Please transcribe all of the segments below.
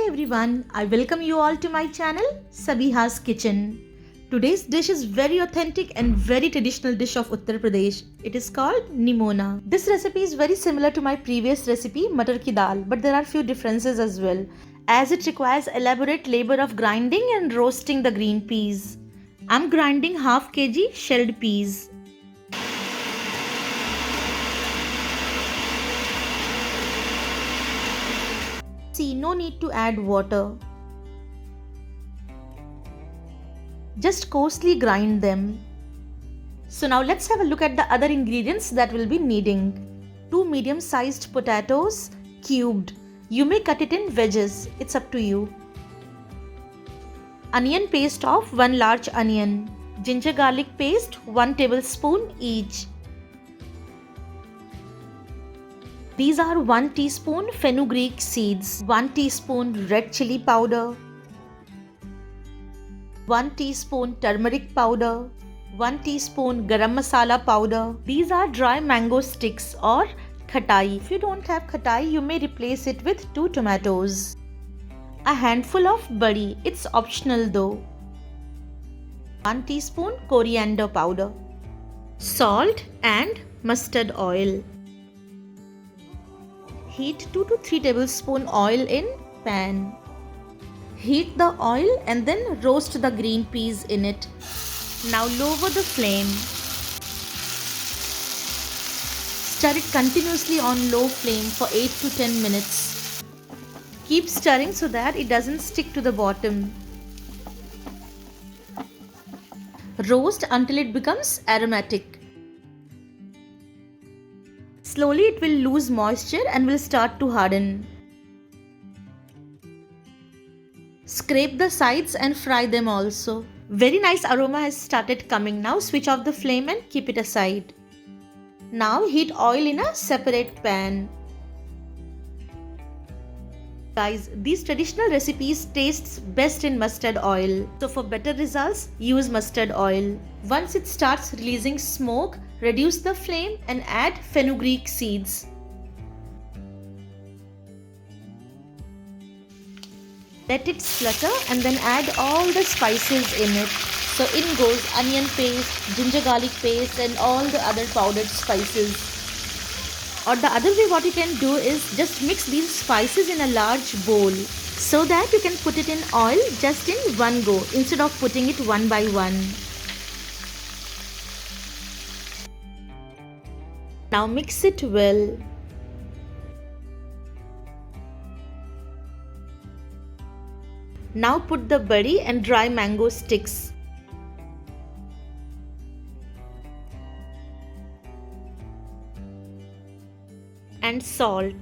everyone, I welcome you all to my channel Sabiha's Kitchen. Today's dish is very authentic and very traditional dish of Uttar Pradesh. It is called Nimona. This recipe is very similar to my previous recipe Matar ki dal, but there are few differences as well, as it requires elaborate labor of grinding and roasting the green peas. I'm grinding half kg shelled peas. See, no need to add water. Just coarsely grind them. So now let's have a look at the other ingredients that we'll be needing. 2 medium-sized potatoes, cubed. You may cut it in wedges, it's up to you. Onion paste of 1 large onion. Ginger garlic paste 1 tablespoon each. These are 1 teaspoon fenugreek seeds, 1 teaspoon red chili powder, 1 teaspoon turmeric powder, 1 teaspoon garam masala powder. These are dry mango sticks or khatai. If you don't have khatai, you may replace it with 2 tomatoes. A handful of badi, it's optional though. 1 teaspoon coriander powder. Salt and mustard oil. Heat 2 to 3 tablespoon oil in pan. Heat the oil and then roast the green peas in it. Now lower the flame. Stir it continuously on low flame for 8 to 10 minutes. Keep stirring so that it doesn't stick to the bottom. Roast until it becomes aromatic. Slowly it will lose moisture and will start to harden. Scrape the sides and fry them also. Very nice aroma has started coming. Now switch off the flame and keep it aside. Now heat oil in a separate pan. Guys, these traditional recipes tastes best in mustard oil. So for better results, use mustard oil. Once it starts releasing smoke, reduce the flame and add fenugreek seeds. Let it splutter and then add all the spices in it. So in goes onion paste, ginger garlic paste and all the other powdered spices. Or the other way what you can do is just mix these spices in a large bowl so that you can put it in oil just in one go instead of putting it one by one. Now mix it well. Now put the badi and dry mango sticks. And salt.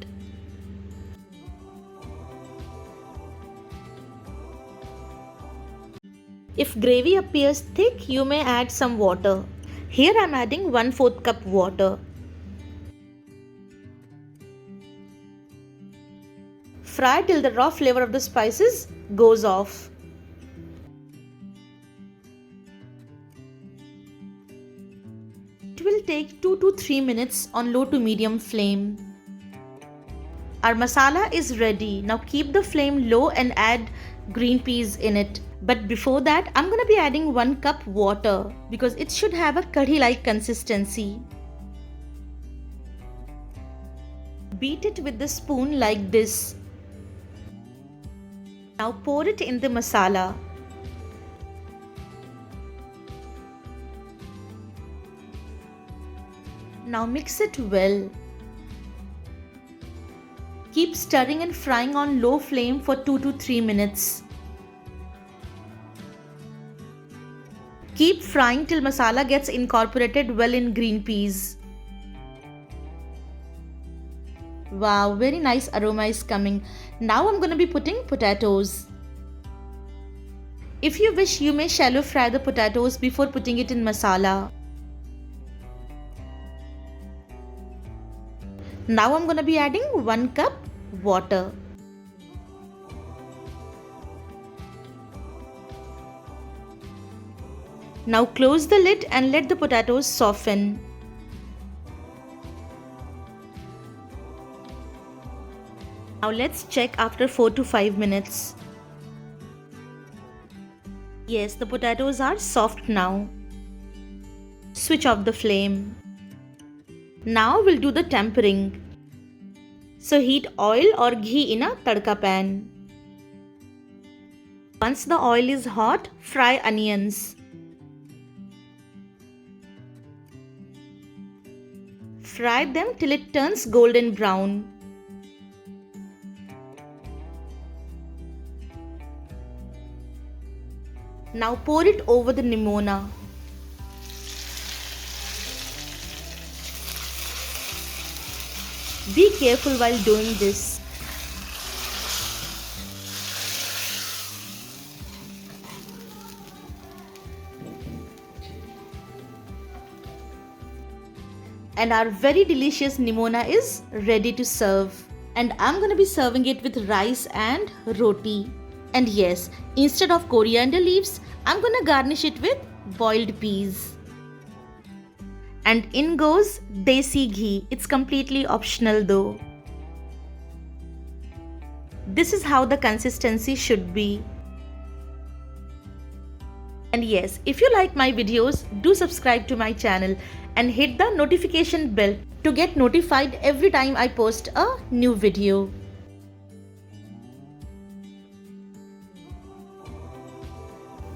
If gravy appears thick, you may add some water. Here I am adding 1/4 cup water. Fry till the raw flavor of the spices goes off. It will take 2 to 3 minutes on low to medium flame. Our masala is ready. Now keep the flame low and add green peas in it. But before that, I'm going to be adding 1 cup water because it should have a curry-like consistency. Beat it with the spoon like this. Now pour it in the masala. Now mix it well. Keep stirring and frying on low flame for 2 to 3 minutes. Keep frying till masala gets incorporated well in green peas. Wow, very nice aroma is coming. Now I'm going to be putting potatoes. If you wish, you may shallow fry the potatoes before putting it in masala. Now I'm going to be adding 1 cup water. Now close the lid and let the potatoes soften. Now let's check after 4 to 5 minutes. Yes, the potatoes are soft now. Switch off the flame. Now we'll do the tempering. So heat oil or ghee in a tadka pan. Once the oil is hot, fry onions. Fry them till it turns golden brown. Now pour it over the nimona. Be careful while doing this. And our very delicious nimona is ready to serve. And I'm gonna be serving it with rice and roti. And yes, instead of coriander leaves, I'm gonna garnish it with boiled peas. And in goes desi ghee. It's completely optional though. This is how the consistency should be. And yes, if you like my videos, do subscribe to my channel and hit the notification bell to get notified every time I post a new video.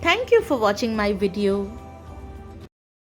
Thank you for watching my video.